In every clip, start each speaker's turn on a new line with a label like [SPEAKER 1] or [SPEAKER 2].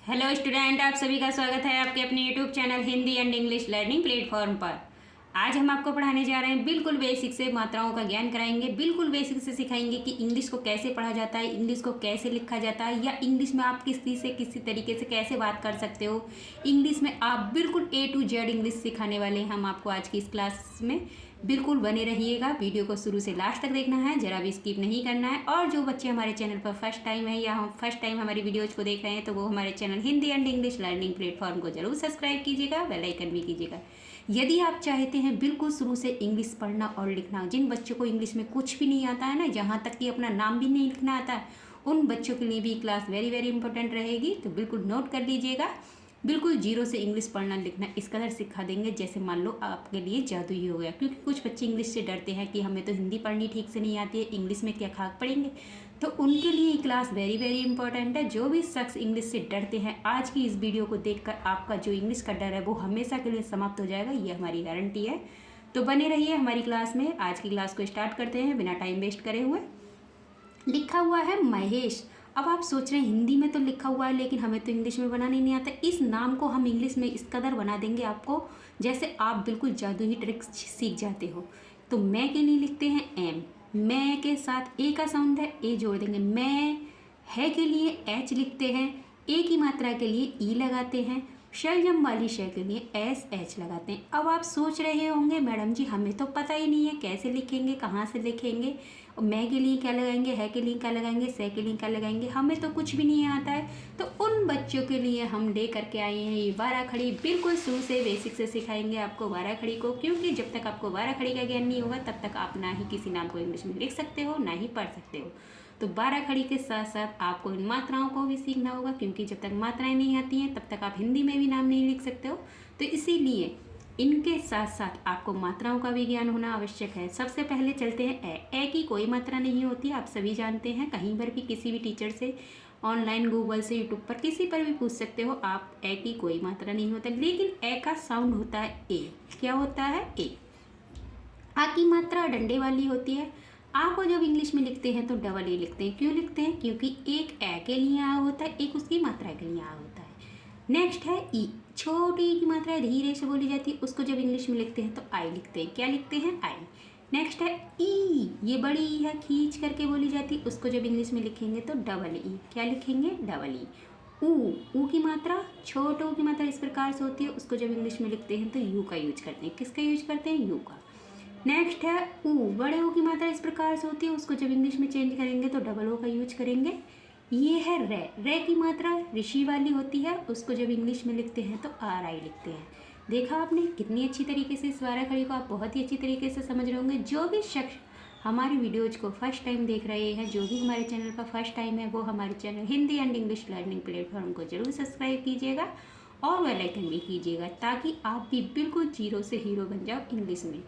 [SPEAKER 1] Hello student, आप सभी का स्वागत है आपके अपने YouTube channel Hindi and English learning platform पर। आज हम आपको पढ़ाने जा रहे हैं, बिल्कुल बेसिक से मात्राओं का ज्ञान कराएंगे। बिल्कुल बेसिक से सिखाएंगे कि इंग्लिश को कैसे पढ़ा जाता है, इंग्लिश को कैसे लिखा जाता है, या इंग्लिश में आप किसी तरीके से कैसे बात कर सकते हो। इंग्लिश में आप बिल्कुल A to Z इंग्लिश सिखाने वाले हैं हम आपको आज की इस क्लास में। बिल्कुल बने रहिएगा, वीडियो को शुरू से लास्ट तक देखना है, जरा भी स्किप नहीं करना है। और जो बच्चे हमारे चैनल पर फर्स्ट टाइम है या हम फर्स्ट टाइम हमारी वीडियोज़ को देख रहे हैं, तो वो हमारे channel Hindi and English learning platform को जरूर सब्सक्राइब कीजिएगा, बेल आइकन भी कीजिएगा। यदि आप चाहते हैं बिल्कुल शुरू से इंग्लिश पढ़ना और लिखना, जिन बच्चों को इंग्लिश में कुछ भी नहीं आता है ना, जहाँ तक कि अपना नाम भी नहीं लिखना आता है, उन बच्चों के लिए भी क्लास वेरी वेरी इंपॉर्टेंट रहेगी। तो बिल्कुल नोट कर लीजिएगा। बिल्कुल जीरो से इंग्लिश पढ़ना लिखना इस कदर सिखा देंगे जैसे मान लो आपके लिए जादू ही हो गया। क्योंकि कुछ बच्चे इंग्लिश से डरते हैं कि हमें तो हिंदी पढ़नी ठीक से नहीं आती है, इंग्लिश में क्या खाक पढ़ेंगे। तो उनके लिए क्लास वेरी वेरी इंपॉर्टेंट है। जो भी शख्स इंग्लिश से डरते हैं, आज की इस वीडियो को देखकर आपका जो इंग्लिश का डर है वो हमेशा के लिए समाप्त हो जाएगा, ये हमारी गारंटी है। तो बने रहिए हमारी क्लास में। आज की क्लास को स्टार्ट करते हैं बिना टाइम वेस्ट करे हुए। लिखा हुआ है महेश। अब आप सोच रहे हैं हिंदी में तो लिखा हुआ है लेकिन हमें तो इंग्लिश में बनाने नहीं आता। इस नाम को हम इंग्लिश में इस कदर बना देंगे आपको जैसे आप बिल्कुल जादुई ट्रिक्स सीख जाते हो। तो मैं के लिए लिखते हैं एम, मैं के साथ ए का साउंड है, ए जोड़ देंगे। मैं है के लिए एच लिखते हैं, ए की मात्रा के लिए ई लगाते हैं, शलजम वाली शय के लिए एस एच लगाते हैं। अब आप सोच रहे होंगे मैडम जी हमें तो पता ही नहीं है कैसे लिखेंगे, कहाँ से लिखेंगे, मैं के लिए क्या लगाएंगे, है के लिए क्या लगाएंगे, से के लिए क्या लगाएंगे, हमें तो कुछ भी नहीं आता है। तो उन बच्चों के लिए हम ले करके आए हैं ये बारह खड़ी। बिल्कुल शुरू से बेसिक से सिखाएंगे आपको बारह खड़ी को, क्योंकि जब तक आपको बारह खड़ी का ज्ञान नहीं होगा तब तक आप ना ही किसी नाम को इंग्लिश में लिख सकते हो ना ही पढ़ सकते हो। तो बारह खड़ी के साथ साथ आपको इन मात्राओं को भी सीखना होगा, क्योंकि जब तक मात्राएं नहीं आती हैं तब तक आप हिंदी में भी नाम नहीं लिख सकते हो। तो इसीलिए इनके साथ साथ आपको मात्राओं का भी ज्ञान होना आवश्यक है। सबसे पहले चलते हैं ए की कोई मात्रा नहीं होती, आप सभी जानते हैं। कहीं पर भी किसी भी टीचर से, ऑनलाइन गूगल से, यूट्यूब पर किसी पर भी पूछ सकते हो आप, ए की कोई मात्रा नहीं होता। लेकिन ए का साउंड होता है ए। क्या होता है? ए। आ की मात्रा डंडे वाली होती है। आ को जब इंग्लिश में लिखते हैं तो डबल ए लिखते हैं। क्यों लिखते हैं? क्योंकि एक ए के लिए आ होता है, एक उसकी मात्रा के लिए आ होता है। नेक्स्ट है ई। छोटी ई की मात्रा धीरे से बोली जाती है, उसको जब इंग्लिश में लिखते हैं तो आई लिखते हैं। क्या लिखते हैं? आई। नेक्स्ट है ई। ये बड़ी ई है, खींच करके बोली जाती है, उसको जब इंग्लिश में लिखेंगे तो डबल ई। क्या लिखेंगे? Double E. ऊ की मात्रा, छोटे ऊ की मात्रा इस प्रकार से होती है, उसको जब इंग्लिश में लिखते हैं तो यू का यूज करते हैं। किसका यूज करते हैं? यू का। नेक्स्ट है ऊ। बड़े ऊ की मात्रा इस प्रकार से होती है, उसको जब इंग्लिश में चेंज करेंगे तो डबल ओ का यूज करेंगे। ये है रे। रे की मात्रा ऋषि वाली होती है, उसको जब इंग्लिश में लिखते हैं तो आर आई लिखते हैं। देखा आपने कितनी अच्छी तरीके से इस बारह खड़ी को आप बहुत ही अच्छी तरीके से समझ रहे होंगे। जो भी शख्स हमारी वीडियोज को फर्स्ट टाइम देख रहे हैं, जो भी हमारे चैनल पर फर्स्ट टाइम है, वो हमारे channel Hindi and English learning platform को जरूर सब्सक्राइब कीजिएगा और बेल आइकन भी कीजिएगा, ताकि आप भी बिल्कुल जीरो से हीरो बन जाओ इंग्लिश में।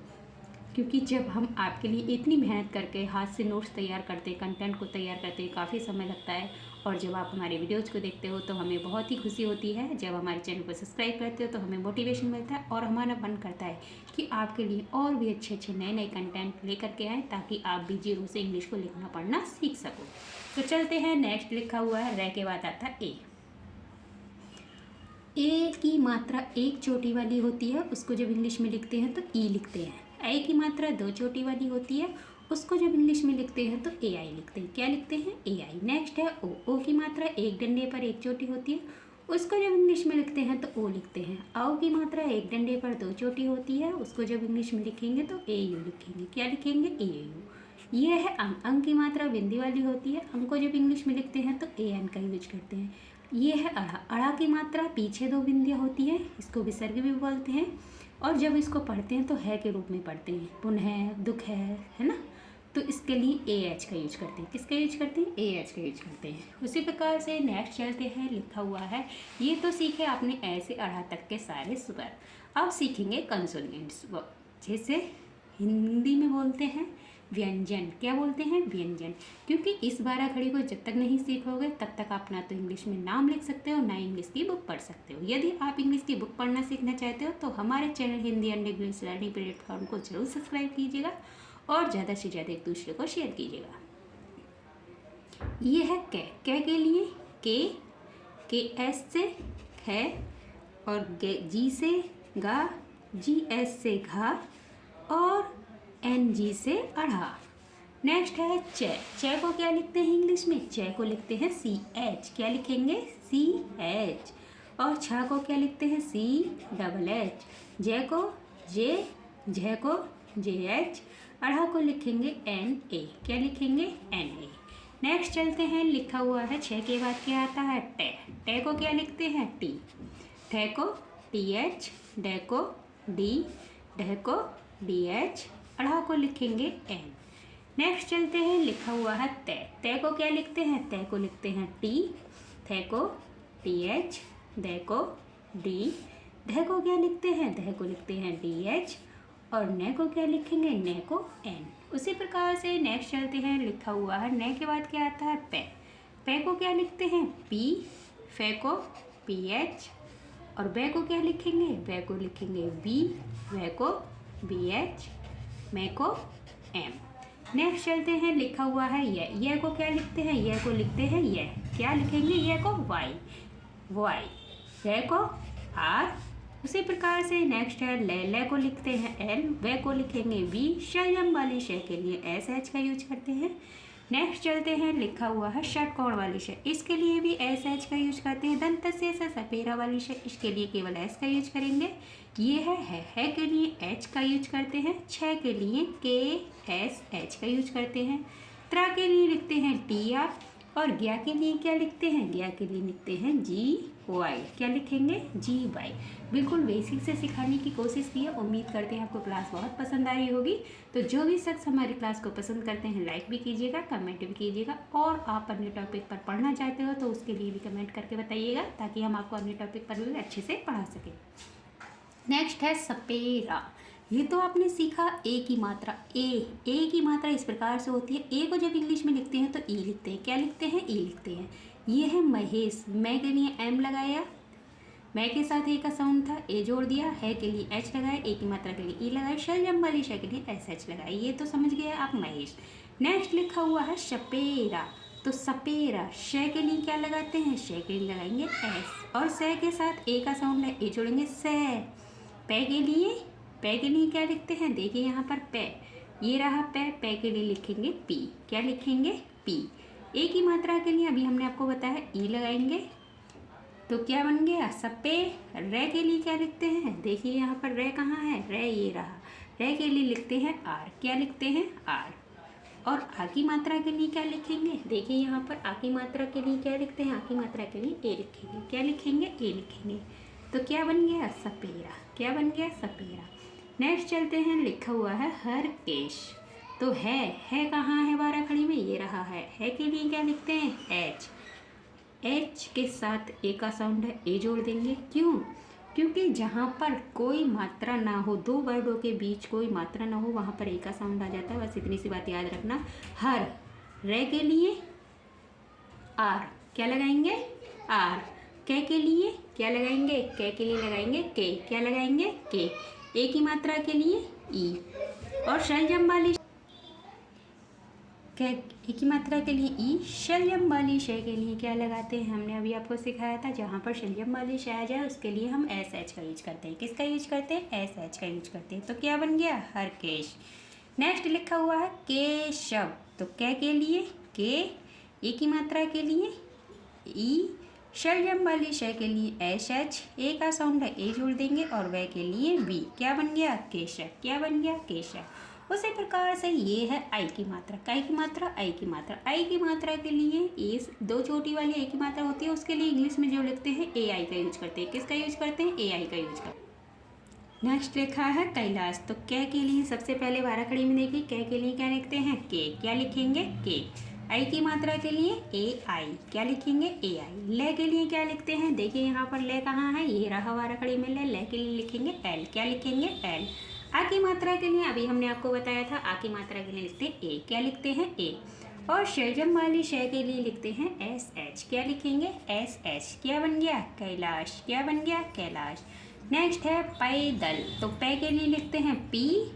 [SPEAKER 1] क्योंकि जब हम आपके लिए इतनी मेहनत करके हाथ से नोट्स तैयार करते, कंटेंट को तैयार करते, काफ़ी समय लगता है। और जब आप हमारे वीडियोज़ को देखते हो तो हमें बहुत ही खुशी होती है। जब हमारे चैनल को सब्सक्राइब करते हो तो हमें मोटिवेशन मिलता है और हमारा मन करता है कि आपके लिए और भी अच्छे अच्छे नए नए कंटेंट लेकर के आएँ, ताकि आप भी जीरो से इंग्लिश को लिखना पढ़ना सीख सको। तो चलते हैं, नेक्स्ट लिखा हुआ है रे के बाद आता है ए। ए की मात्रा एक चोटी वाली होती है, उसको जब इंग्लिश में लिखते हैं तो ई लिखते हैं। आई की मात्रा दो चोटी वाली होती है, उसको जब इंग्लिश में लिखते हैं तो ए आई लिखते हैं। क्या लिखते हैं? ए आई। नेक्स्ट है ओ। ओ की मात्रा एक डंडे पर एक चोटी होती है, उसको जब इंग्लिश में लिखते हैं तो ओ लिखते हैं। औ की मात्रा एक डंडे पर दो चोटी होती है, उसको जब इंग्लिश में लिखेंगे तो ए यू लिखेंगे। क्या लिखेंगे? ए यू। ये है अंग। अंग की मात्रा बिंदी वाली होती है, अंग को जब इंग्लिश में लिखते हैं तो ए एन का यूज करते हैं। ये है अड़ा। अड़ा की मात्रा पीछे दो बिंदियाँ होती हैं, इसको विसर्ग भी बोलते हैं, और जब इसको पढ़ते हैं तो है के रूप में पढ़ते हैं। पुन है, दुख है ना। तो इसके लिए ए एच का यूज करते हैं। किसका यूज करते हैं? ए एच का यूज करते हैं। उसी प्रकार से नेक्स्ट चलते हैं, लिखा हुआ है। ये तो सीखे आपने ऐसे अड़ा तक के सारे स्वर। अब सीखेंगे कंसोनेंट्स, जैसे हिंदी में बोलते हैं व्यंजन। क्या बोलते हैं? व्यंजन। क्योंकि इस बारह खड़ी को जब तक नहीं सीखोगे तब तक आप ना तो इंग्लिश में नाम लिख सकते हो, ना इंग्लिश की बुक पढ़ सकते हो। यदि आप इंग्लिश की बुक पढ़ना सीखना चाहते हो तो हमारे channel Hindi and English learning platform को जरूर सब्सक्राइब कीजिएगा और ज़्यादा से ज़्यादा एक दूसरे को शेयर कीजिएगा। ये है कै। कै के लिए के के एस से खे, और जी से गा, जी एस से घा, और एन जी से अढ़ा। नेक्स्ट है चे। चे को क्या लिखते हैं इंग्लिश में? चे को लिखते हैं सी एच। क्या लिखेंगे? C H. और छा को क्या लिखते हैं? C double H. जे को जे, झे को जे एच, अढ़ा को लिखेंगे एन ए। क्या लिखेंगे? N A. नेक्स्ट चलते हैं, लिखा हुआ है छः के बाद क्या आता है? टे। टे को क्या लिखते हैं? टी। ठे को टी एच, डे को डी, ढे को डी एच, अढ़ा को लिखेंगे एन। नेक्स्ट चलते हैं, लिखा हुआ है ते। ते को क्या लिखते हैं? ते को लिखते हैं टी। थे को टी एच, दे को डी, ढे को क्या लिखते हैं? ढे को लिखते हैं डी एच, और ने को क्या लिखेंगे? ने को एन। उसी प्रकार से नेक्स्ट चलते हैं, लिखा हुआ है ने के बाद क्या आता है? पे। पे को क्या लिखते हैं? पी। फे को पी एच, और बे को क्या लिखेंगे? बे को लिखेंगे बी। वे को बी एच, मे को एम। नेक्स्ट चलते हैं, लिखा हुआ है ये को क्या लिखते हैं? ये को लिखते हैं ये। क्या लिखेंगे? ये को वाई, वाई। रे को आर। उसी प्रकार से नेक्स्ट है ले को लिखते हैं एल, वे को लिखेंगे बी। शयम वाली शे के लिए एस एच का यूज करते हैं। नेक्स्ट चलते हैं, लिखा हुआ है षटकोण वाली शे, इसके लिए भी एस एच का यूज करते हैं। दंत से सपेरा वाली शे, इसके लिए केवल एस का यूज करेंगे। ये है के लिए एच का यूज करते हैं। छः के लिए के एस एच का यूज करते हैं। त्रा के लिए लिखते हैं टी आर, और ज्ञा के लिए क्या लिखते हैं? ज्ञा के लिए लिखते हैं जी वाई। क्या लिखेंगे? जी वाई। बिल्कुल बेसिक से सिखाने की कोशिश की है। उम्मीद करते हैं आपको क्लास बहुत पसंद आई होगी। तो जो भी शख्स हमारी क्लास को पसंद करते हैं, लाइक भी कीजिएगा, कमेंट भी कीजिएगा, और आप अन्य टॉपिक पर पढ़ना चाहते हो तो उसके लिए भी कमेंट करके बताइएगा, ताकि हम आपको अन्य टॉपिक पर भी अच्छे से पढ़ा सकें। नेक्स्ट है सपेरा। ये तो आपने सीखा ए की मात्रा। ए की मात्रा इस प्रकार से होती है। ए को जब इंग्लिश में लिखते हैं तो ई लिखते हैं। क्या लिखते हैं? ई लिखते हैं। ये है महेश। मैं के लिए एम लगाया, मैं के साथ ए का साउंड था, ए जोड़ दिया, है के लिए एच लगाया, ए की मात्रा के लिए ई लगाया, शलजम वाली शे के लिए एस एच लगाया। ये तो समझ गए आप महेश। नेक्स्ट लिखा हुआ है शपेरा। तो सपेरा, शे के लिए क्या लगाते हैं? शे के लिए लगाएंगे एस, और से के साथ ए का साउंड है, ए जोड़ेंगे से। पे के लिए क्या लिखते हैं? देखिए यहाँ पर पे, ये रहा पे। पे के लिए लिखेंगे पी। क्या लिखेंगे? पी। ए की मात्रा के लिए अभी हमने आपको बताया ई लगाएंगे, तो क्या बन गया? सपे। रे के लिए क्या लिखते हैं? देखिए यहाँ पर रे कहाँ है? रे ये रहा। रे के लिए लिखते हैं आर। क्या लिखते हैं? आर। और आ की मात्रा के लिए क्या लिखेंगे? देखिए यहाँ पर आ की मात्रा के लिए क्या लिखते हैं? आ की मात्रा के लिए ए लिखेंगे। क्या लिखेंगे? ए लिखेंगे। तो क्या बन गया? सपेरा। क्या बन गया? सपेरा। नेक्स्ट चलते हैं, लिखा हुआ है हरकेश। तो है कहाँ है? बारह खड़ी में ये रहा है के लिए क्या लिखते हैं? एच। एच के साथ ए का साउंड है, ए जोड़ देंगे। क्यों? क्योंकि जहाँ पर कोई मात्रा ना हो, दो वर्डों के बीच कोई मात्रा ना हो, वहाँ पर ए का साउंड आ जाता है। बस इतनी सी बात याद रखना। हर। रे के लिए आर। क्या लगाएंगे? आर। के लिए क्या लगाएंगे? के लिए लगाएंगे के। क्या लगाएंगे? के। ए की मात्रा के लिए ई, और शलजम वाली ए की मात्रा के लिए ई। शलजम वाली शे के लिए क्या लगाते हैं? हमने अभी आपको सिखाया था, जहाँ पर शलजम वाली शे आ जाए उसके लिए हम एस एच का यूज करते हैं। किसका यूज करते हैं? एस एच का यूज करते हैं। तो क्या बन गया? हरकेश। नेक्स्ट लिखा हुआ है केशव। तो के लिए के, ए की मात्रा के लिए ई, शलजम वाली शे के लिए एस एच, ए का साउंड है, ए जोड़ देंगे, और वे के लिए बी। क्या बन गया? केशव। क्या बन गया? केशव। उसी प्रकार से ये है आई की मात्रा। काय की मात्रा? आई की मात्रा। आई की मात्रा के लिए ए, दो चोटी वाली ए की मात्रा होती है, उसके लिए इंग्लिश में जो लिखते हैं ए आई का यूज करते हैं। किसका यूज करते हैं? ए आई का यूज करते हैं। नेक्स्ट लिखा है कैलाश। तो के लिए सबसे पहले बारह खड़ी में देखिए, के लिए क्या लिखते हैं? के। क्या लिखेंगे? के। आई की मात्रा के लिए ए आई। क्या लिखेंगे? ए आई। ले के लिए क्या लिखते हैं? देखिए यहाँ पर ले कहाँ है? ये रहा बारह खड़ी में ले। ले के लिए लिखेंगे एल। क्या लिखेंगे? एल। आ की मात्रा के लिए अभी हमने आपको बताया था, आ की मात्रा के लिए लिखते हैं ए। क्या लिखते हैं? ए। और शलजम वाली शे के लिए लिखते हैं एस एच। क्या लिखेंगे? S H. क्या बन गया? कैलाश। क्या बन गया? कैलाश। नेक्स्ट है पैदल। तो पै के लिए लिखते हैं पी,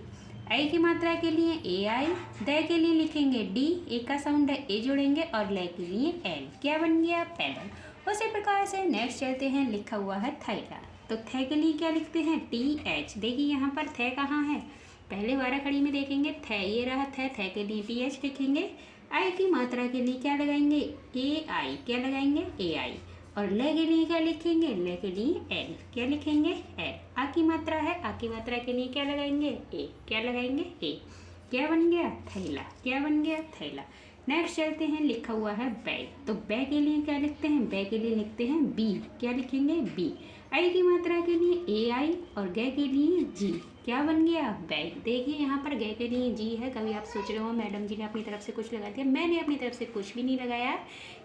[SPEAKER 1] आई की मात्रा के लिए ए आई, दे के लिए लिखेंगे डी, ए का साउंड है, ए जोड़ेंगे, और ले के लिए एल। क्या बन गया? पैदल। उसी प्रकार से नेक्स्ट चलते हैं, लिखा हुआ है थैला। तो थे के लिए क्या लिखते हैं, TH। देखिए यहाँ पर थे कहाँ है, पहले वारा खड़ी में देखेंगे थे, ये रहा थे के लिए TH लिखेंगे। आई की मात्रा के लिए क्या लगाएंगे, AI। क्या लगाएंगे, AI। और ले के लिए क्या लिखेंगे, ले के लिए L। क्या लिखेंगे, L। आ की मात्रा है, आ की मात्रा के लिए क्या लगाएंगे, A। क्या लगाएंगे, A। क्या बन गया, थैला। क्या बन गया, थैला। नेक्स्ट चलते हैं, लिखा हुआ है बैग। तो बैग के लिए क्या लिखते हैं, बैग के लिए लिखते हैं B। क्या लिखेंगे, B। आई की मात्रा के लिए AI और गे के लिए G। क्या बन गया, बैग। देखिए यहाँ पर गे के लिए G है। कभी आप सोच रहे हो मैडम जी ने अपनी तरफ से कुछ लगा दिया, मैंने अपनी तरफ से कुछ भी नहीं लगाया,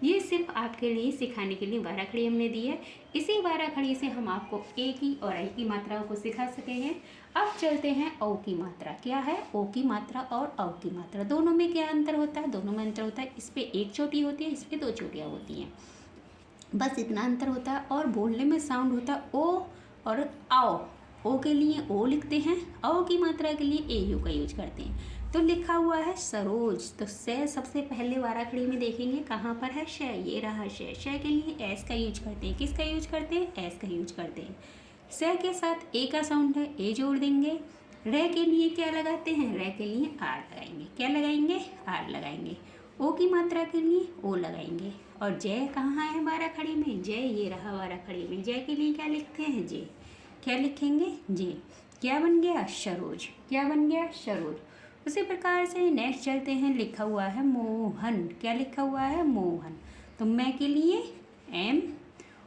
[SPEAKER 1] ये सिर्फ आपके लिए सिखाने के लिए वारा खड़ी हमने दी है। इसी वारा खड़ी से हम आपको ए की और आई की मात्राओं को सिखा सके हैं। अब चलते हैं औ की मात्रा। क्या है, ओ की मात्रा और औ की मात्रा, दोनों में क्या अंतर होता है, दोनों में अंतर होता है। इस पे एक चोटी होती है, इस पे दो चोटियाँ होती हैं, बस इतना अंतर होता है। और बोलने में साउंड होता है ओ और आओ। ओ के लिए ओ लिखते हैं, औ की मात्रा के लिए AU का यूज करते हैं। तो लिखा हुआ है सरोज। तो से सबसे पहले वारा खड़ी में देखेंगे कहाँ पर है, श। ये रहा श। श के लिए एस का यूज करते हैं, किसका यूज करते हैं, एस का यूज करते हैं। से के साथ ए का साउंड है, ए जोड़ देंगे। रे के लिए क्या लगाते हैं, रे के लिए आर लगाएंगे। क्या लगाएंगे, आर लगाएंगे। ओ की मात्रा के लिए ओ लगाएंगे। और जय कहाँ है वारा खड़ी में, जय ये रहा वारा खड़ी में। जय के लिए क्या लिखते हैं, जे। क्या लिखेंगे, जे। क्या बन गया, सरोज। क्या बन गया, सरोज। उसी प्रकार से नेक्स्ट चलते हैं, लिखा हुआ है मोहन। क्या लिखा हुआ है, मोहन। तो मैं के लिए M,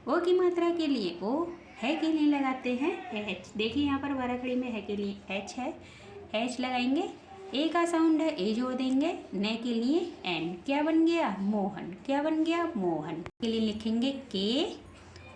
[SPEAKER 1] ओ की मात्रा के लिए ओ, है के लिए लगाते हैं H। देखिए यहाँ पर वारा खड़ी में है के लिए H है, H लगाएंगे। ए का साउंड है, ए जोड़ देंगे। ने के लिए N। क्या बन गया, मोहन। क्या बन गया, मोहन। के लिए लिखेंगे के,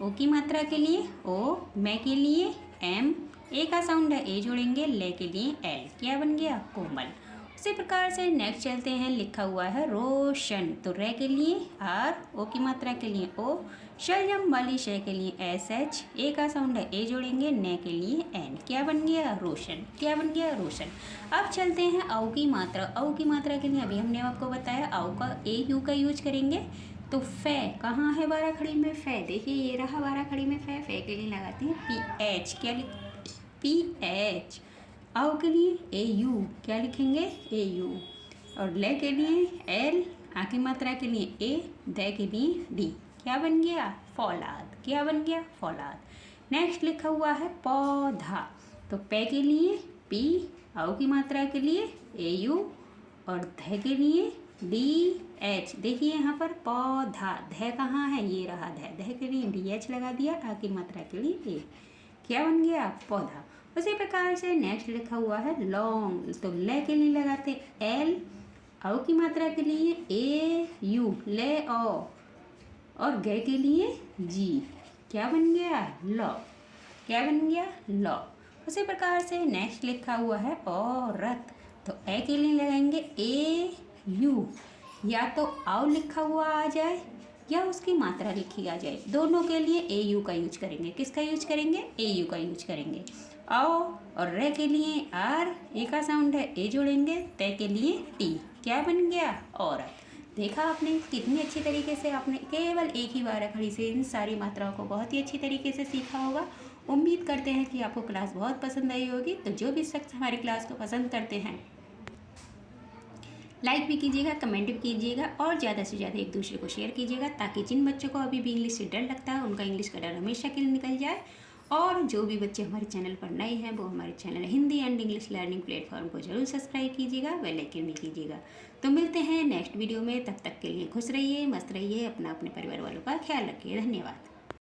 [SPEAKER 1] ओ की मात्रा के लिए ओ, मैं के लिए M। ए का साउंड है, ए जोड़ेंगे। ले के लिए L। क्या बन गया, कोमल। उसी प्रकार से नेक्स्ट चलते हैं, लिखा हुआ है रोशन। तो रे के लिए R, ओ की मात्रा के लिए ओ, शलजम वाली शे के लिए SH। ए का साउंड है, ए जोड़ेंगे। ने के लिए N। क्या बन गया, रोशन। क्या बन गया, रोशन। अब चलते हैं औ की मात्रा। औ की मात्रा के लिए अभी हमने आपको बताया औ का AU का यूज करेंगे। तो फे कहाँ है वारा खड़ी में, फे। देखिए ये रहा वारा खड़ी में फे, फे के लिए लगाते हैं PH। क्या लिख, PH। औ के लिए AU। क्या लिखेंगे, AU। और ले के लिए L, आ की मात्रा के लिए A, दे के लिए D। क्या बन गया, फौलाद। क्या बन गया, फौलाद। नेक्स्ट लिखा हुआ है पौधा। तो पे के लिए P, औ की मात्रा के लिए AU और ध के लिए DH। देखिए यहाँ पर पौधा, ध कहाँ है, ये रहा ध, ध के लिए DH लगा दिया, आ की मात्रा के लिए A। क्या बन गया, पौधा। उसी प्रकार से नेक्स्ट लिखा हुआ है लौंग। तो ले के लिए लगाते L, औ की मात्रा के लिए AU, ले ओ, और गे के लिए G। क्या बन गया, लौ। क्या बन गया, लौ। उसी प्रकार से नेक्स्ट लिखा हुआ है औरत। तो ए के लिए लगाएंगे AU, या तो आओ लिखा हुआ आ जाए या उसकी मात्रा लिखी आ जाए, दोनों के लिए AU का यूज करेंगे। किसका यूज करेंगे, AU का यूज करेंगे। आओ और रे के लिए R, ए का साउंड है, ए जोड़ेंगे। ते के लिए T। क्या बन गया, औरत। देखा आपने कितनी अच्छी तरीके से आपने केवल एक ही वारा खड़ी से इन सारी मात्राओं को बहुत ही अच्छी तरीके से सीखा होगा। उम्मीद करते हैं कि आपको क्लास बहुत पसंद आई होगी। तो जो भी शख्स हमारी क्लास को पसंद करते हैं, लाइक भी कीजिएगा, कमेंट भी कीजिएगा और ज़्यादा से ज़्यादा एक दूसरे को शेयर कीजिएगा, ताकि जिन बच्चों को अभी भी इंग्लिश से डर लगता है उनका इंग्लिश का डर हमेशा के लिए निकल जाए। और जो भी बच्चे हमारे चैनल पर नए हैं वो हमारे channel Hindi and English learning platform को जरूर सब्सक्राइब कीजिएगा, बेल आइकन भी कीजिएगा। तो मिलते हैं नेक्स्ट वीडियो में, तब तक के लिए खुश रहिए, मस्त रहिए, अपना अपने परिवार वालों का ख्याल रखिए। धन्यवाद।